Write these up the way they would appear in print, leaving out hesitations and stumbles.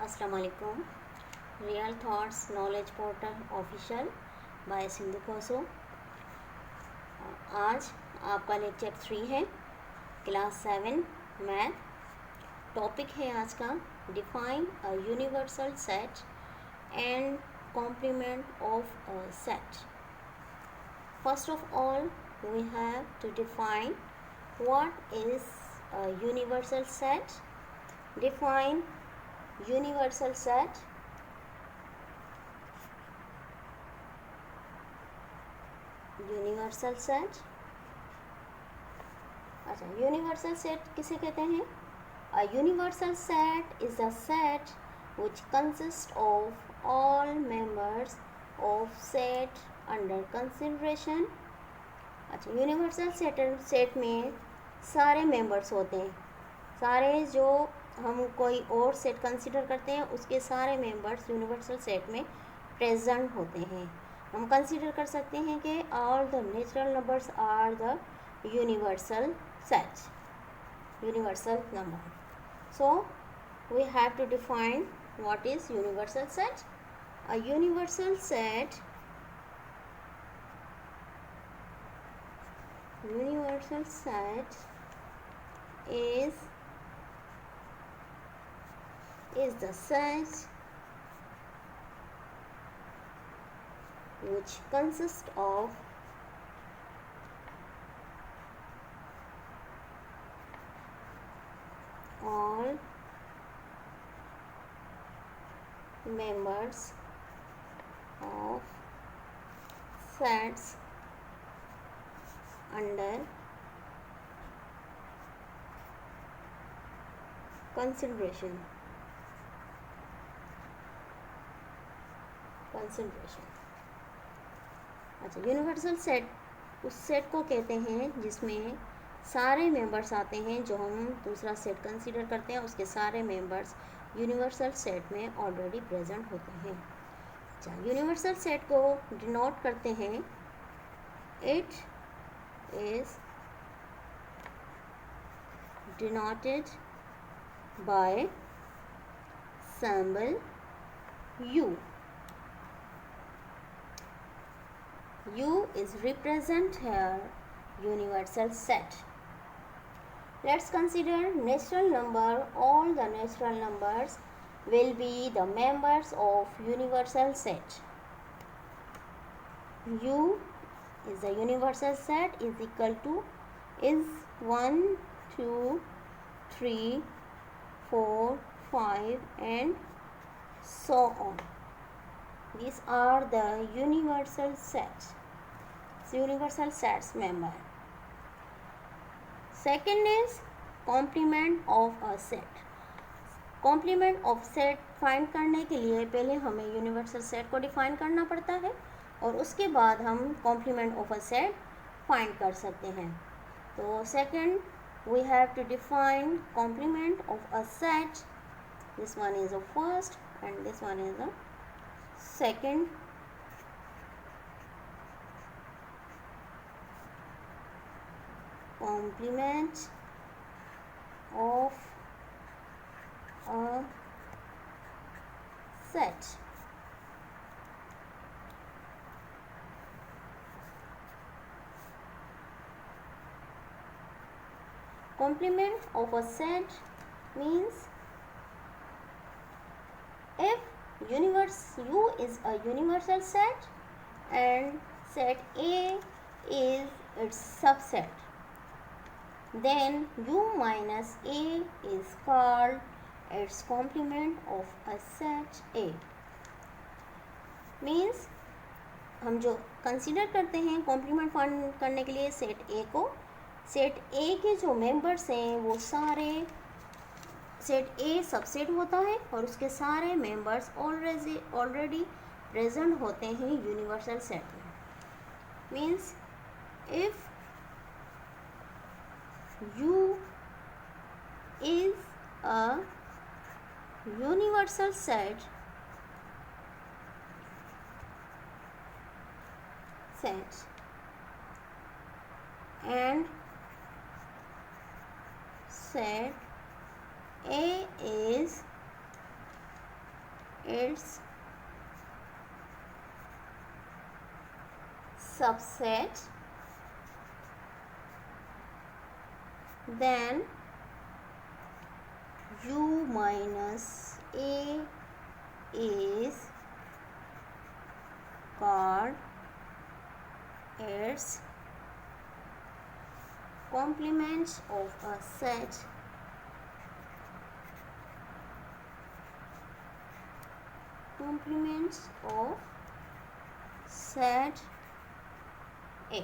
अस्सलाम वालेकुम। Real thoughts knowledge portal official by Sindhu कोसो। आज आपका लेक्चर 3 है, क्लास 7 मैथ। टॉपिक है आज का define a universal set and complement of a set. First of all we have to define what is a universal set. Define universal set. Universal set, अच्छा universal set किसे कहते हैं? A universal set is a set which consists of all members of set under consideration. अच्छा universal set में सारे members होते हैं, सारे जो हम कोई और सेट कंसिडर करते हैं उसके सारे मेंबर्स यूनिवर्सल सेट में प्रेजेंट होते हैं। हम कंसिडर कर सकते हैं कि all the natural numbers are the universal set, universal number. So we have to define what is universal set. A universal set is the set which consists of all members of sets under consideration. अच्छा universal set उस set को कहते हैं जिसमें सारे members आते हैं जो हम दूसरा सेट कंसीडर करते हैं, उसके सारे मेंबर्स यूनिवर्सल सेट में ऑलरेडी प्रेजेंट होते हैं। अच्छा यूनिवर्सल सेट को डिनोट करते हैं, it is denoted by symbol U. U is represent here universal set. Let's consider natural number. All the natural numbers will be the members of universal set. U is a universal set is equal to is 1, 2, 3, 4, 5 and so on. These are the universal sets. Universal sets member. Second is complement of a set. Complement of set find करने के लिए पहले हमें universal set को define करना पड़ता है और उसके बाद हम complement of a set find कर सकते हैं। तो second we have to define complement of a set. This one is the first and this one is the second. Complement of a set. Complement of a set means if universe U is a universal set and set A is its subset, then U minus A is called its complement of a set A. Means हम जो consider करते हैं complement find करने के लिए set ए को, set ए के जो मेंबर्स हैं वो सारे सेट ए सबसेट होता है और उसके सारे मेंबर्स ऑलरेडी प्रेजेंट होते हैं यूनिवर्सल सेट में। Means if U is a universal set and set A is its subset, then u minus a is called its complement of a set set A.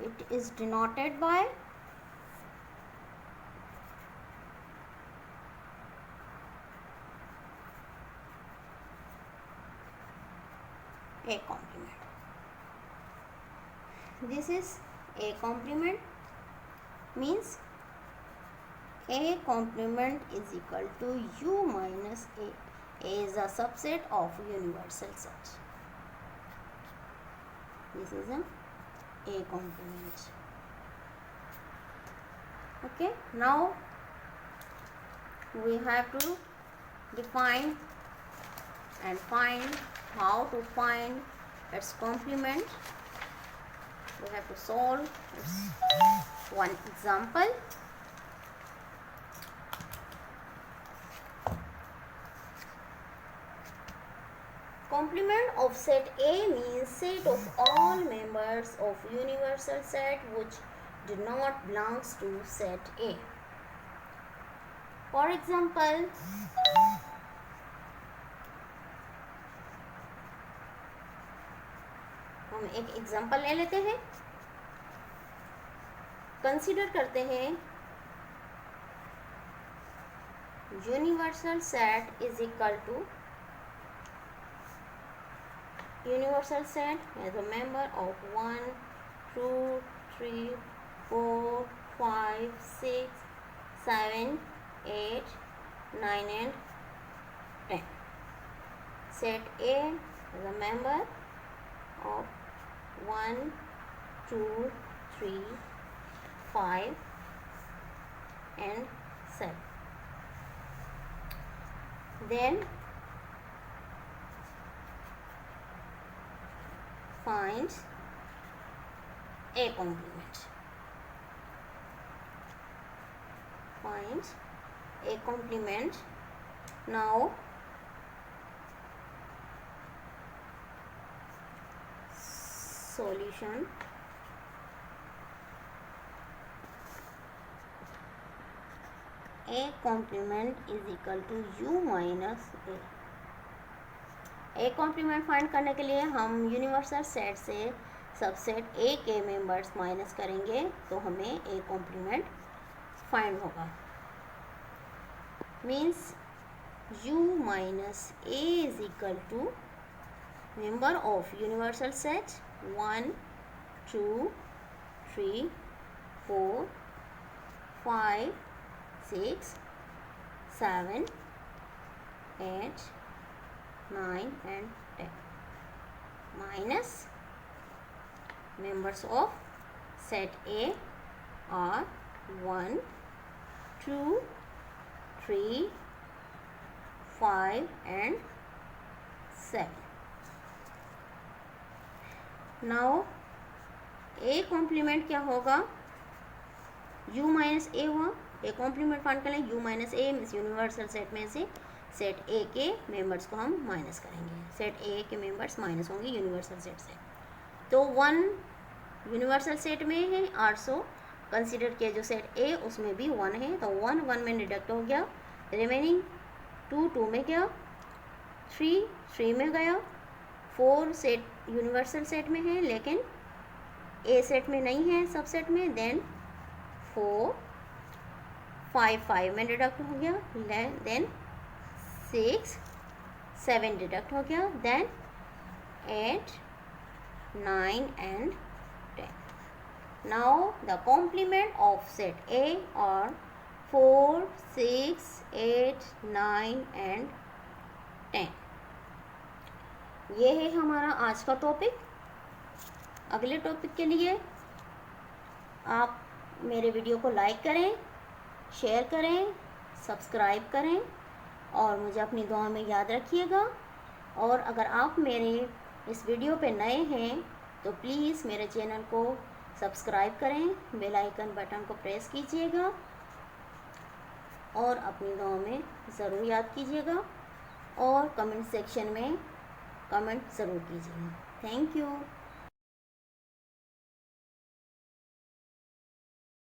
It is denoted by A complement. This is A complement, means A complement is equal to u minus A. A is a subset of universal set. This is a complement. Okay, now we have to define and find how to find its complement. We have to solve one example. Complement of set A means set of all members of universal set which do not belongs to set A. For example, हम एक example ले लेते हैं. Consider करते हैं universal set is equal to universal set as a member of 1, 2, 3, 4, 5, 6, 7, 8, 9 and 10. Set A as a member of 1, 2, 3, 5 and 7. Then find A complement. Find A complement. Now solution. A complement is equal to u minus A. A complement find करने के लिए हम universal set से subset A के members minus करेंगे तो हमें A complement find होगा. Means U minus A is equal to member of universal set 1, 2, 3, 4, 5, 6, 7, 8, 9 and 10 minus members of set A are 1, 2, 3, 5 and 7. Now A complement क्या होगा? U minus A हुआ. A complement find करें. U minus A means universal set में से set ए के members को हम minus करेंगे. सेट ए के मेंबर्स माइनस होंगे यूनिवर्सल सेट से. तो 1 यूनिवर्सल सेट में है 800. कंसीडर किया जो सेट ए उसमें भी 1 है तो 1 1 में डिडक्ट हो गया. रिमेनिंग 2 2 में गया, 3 3 में गया, 4 सेट यूनिवर्सल सेट में है लेकिन ए सेट में नहीं है सबसेट में. देन 4 5 5 में डिडक्ट हो गया. देन 6 7 डिडक्ट हो गया. Then 8 9 and 10. Now the complement of set A are 4 6 8 9 and 10. ये है हमारा आज का टॉपिक. अगले टॉपिक के लिए आप मेरे वीडियो को लाइक करें, शेयर करें, सब्सक्राइब करें और मुझे अपनी दुआ में याद रखिएगा। और अगर आप मेरे इस वीडियो पे नए हैं तो प्लीज़ मेरे चैनल को सब्सक्राइब करें, बेल आइकन बटन को प्रेस कीजिएगा और अपनी दुआ में ज़रूर याद कीजिएगा और कमेंट सेक्शन में कमेंट ज़रूर कीजिएगा। Thank you.